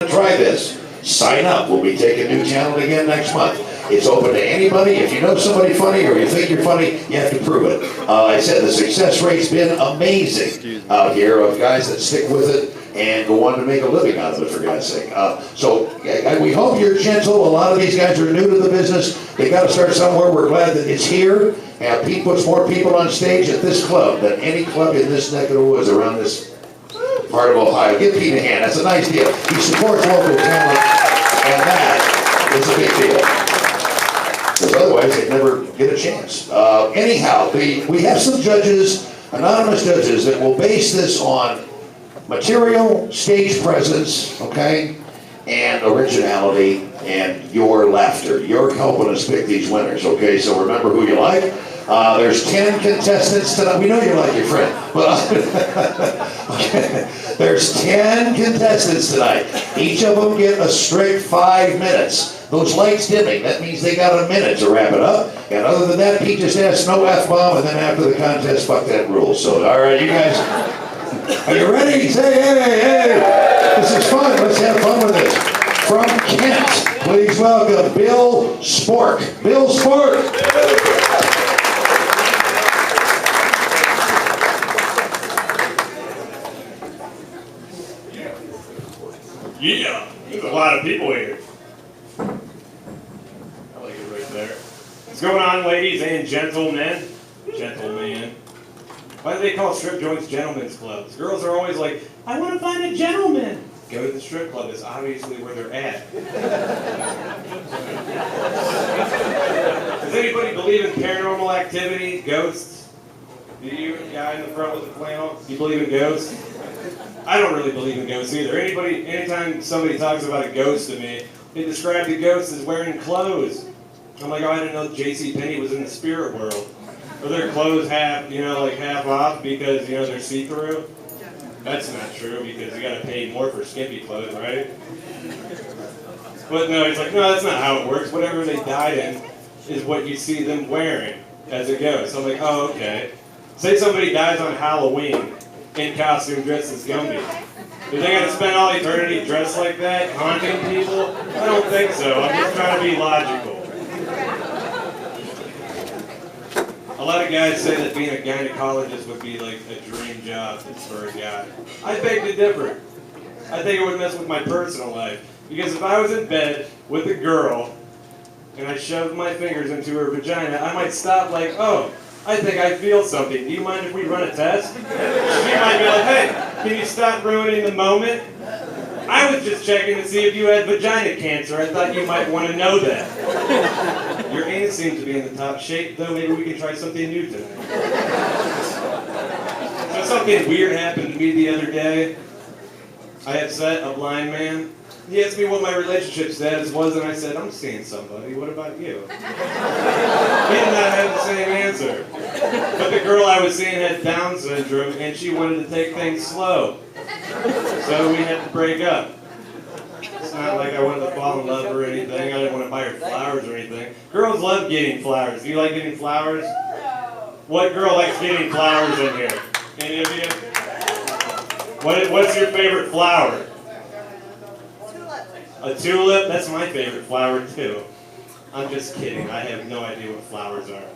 Try this. Sign up. We'll be taking new talent again next month. It's open to anybody. If you know somebody funny or you think you're funny, you have to prove it. I said the success rate's been amazing out here of guys that stick with it and go on to make a living out of it, for God's sake. We hope you're gentle. A lot of these guys are new to the business. They got to start somewhere. We're glad that it's here. And Pete puts more people on stage at this club than any club in this neck of the woods around this part of Ohio. Give Pete a hand. That's a nice deal. He supports local talent, and that is a big deal. Because otherwise, they'd never get a chance. Anyhow, we have some judges, anonymous judges, that will base this on material, stage presence, okay, and originality, and your laughter. You're helping us pick these winners, okay? So remember who you like. There's 10 contestants tonight. We know you like your friend, but okay. There's 10 contestants tonight. Each of them get a strict 5 minutes. Those lights dimming, that means they got a minute to wrap it up. And other than that, Pete just asks no F-bomb, and then after the contest, fuck that rule. So, all right, you guys, are you ready? Say hey. This is fun. Let's have fun with this. From Kent, please welcome Bill Sporck. Bill Sporck. Yeah, there's a lot of people here. I like it right there. What's going on, ladies and gentlemen? Gentlemen. Why do they call strip joints gentlemen's clubs? Girls are always like, I want to find a gentleman. Go to the strip club. It's obviously where they're at. Does anybody believe in paranormal activity, ghosts? Do you, guy in the front with the flannel? Do you believe in ghosts? I don't really believe in ghosts either. Anytime somebody talks about a ghost to me, they describe the ghost as wearing clothes. I'm like, oh, I didn't know JCPenney was in the spirit world. Or their clothes half off because, they're see-through. That's not true because you got to pay more for skimpy clothes, right? But no, it's like, no, that's not how it works. Whatever they died in is what you see them wearing as a ghost. So I'm like, oh, okay. Say somebody dies on Halloween in costume dressed as Gumby. Do they got to spend all eternity dressed like that, haunting people? I don't think so. I'm just trying to be logical. A lot of guys say that being a gynecologist would be like a dream job for a guy. I beg to differ. I think it would mess with my personal life. Because if I was in bed with a girl and I shoved my fingers into her vagina, I might stop like, oh, I think I feel something. Do you mind if we run a test? She might be like, hey, can you stop ruining the moment? I was just checking to see if you had vagina cancer. I thought you might want to know that. Your anus seems to be in the top shape, though maybe we can try something new tonight. So something weird happened to me the other day. I upset a blind man. He asked me what my relationship status was, and I said, I'm seeing somebody. What about you? He did not have the same answer. But the girl I was seeing had Down syndrome, and she wanted to take things slow. So we had to break up. It's not like I wanted to fall in love or anything. I didn't want to buy her flowers or anything. Girls love getting flowers. Do you like getting flowers? What girl likes getting flowers in here? Any of you? What's your favorite flower? A tulip? That's my favorite flower, too. I'm just kidding. I have no idea what flowers are.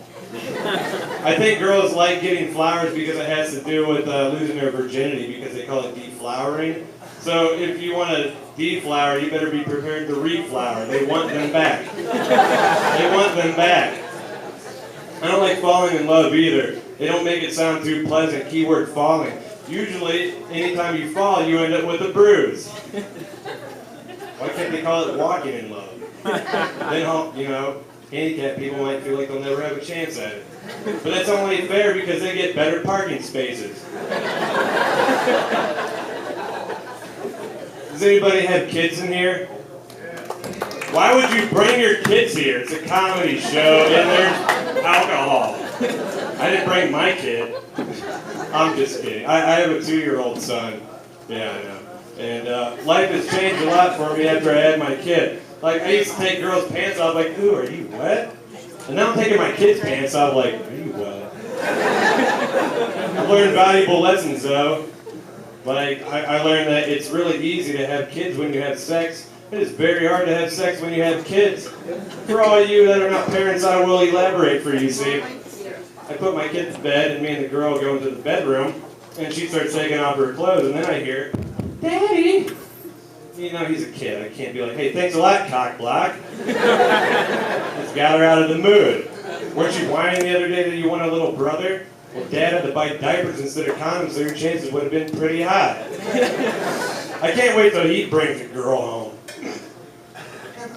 I think girls like getting flowers because it has to do with losing their virginity because they call it deflowering. So if you want to deflower, you better be prepared to reflower. They want them back. They want them back. I don't like falling in love either. They don't make it sound too pleasant. Keyword falling. Usually, anytime you fall, you end up with a bruise. Why can't they call it walking in love? Then, handicapped people might feel like they'll never have a chance at it. But that's only fair because they get better parking spaces. Does anybody have kids in here? Why would you bring your kids here? It's a comedy show and there's alcohol. I didn't bring my kid. I'm just kidding. I have a 2-year-old son. Yeah, I know. And life has changed a lot for me after I had my kid. Like, I used to take girls' pants off, like, ooh, are you wet? And now I'm taking my kids' pants off, like, are you wet? I've learned valuable lessons, though. Like, I learned that it's really easy to have kids when you have sex. It is very hard to have sex when you have kids. For all of you that are not parents, I will elaborate for you, see. I put my kid to bed, and me and the girl go into the bedroom, and she starts taking off her clothes, and then I hear, "Daddy!" You know, he's a kid. I can't be like, "Hey, thanks a lot, cock block." It's got her out of the mood. Weren't you whining the other day that you want a little brother? Well, Dad had to buy diapers instead of condoms, so your chances would have been pretty high. I can't wait till he brings the girl home.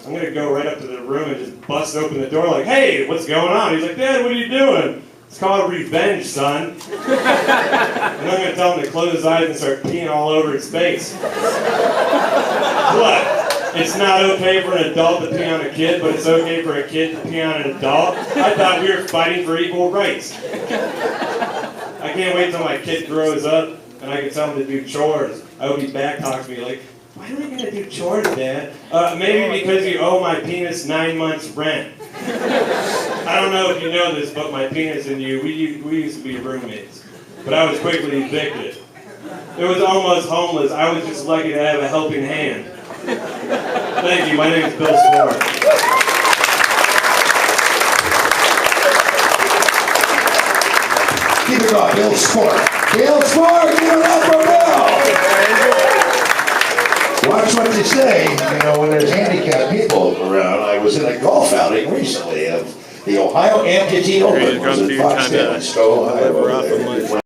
I'm going to go right up to the room and just bust open the door like, "Hey, what's going on?" He's like, "Dad, what are you doing?" "It's called revenge, son." And I'm going to tell him to close his eyes and start peeing all over his face. What? It's not okay for an adult to pee on a kid, but it's okay for a kid to pee on an adult? I thought we were fighting for equal rights. I can't wait till my kid grows up and I can tell him to do chores. I hope he back talks to me like, "Why am I going to do chores, Dad?" Maybe because you owe my penis 9 months rent. I don't know if you know this, but my penis and you, we used to be roommates. But I was quickly evicted. It was almost homeless. I was just lucky to have a helping hand. Thank you. My name is Bill Sporck. Keep it going, Bill Sporck. Bill Sporck, give it up for Bill. Watch what you say. You know, when there's handicapped people around, I was in a golf outing recently of the Ohio Amputee Open. Was in Foxdale, Ohio.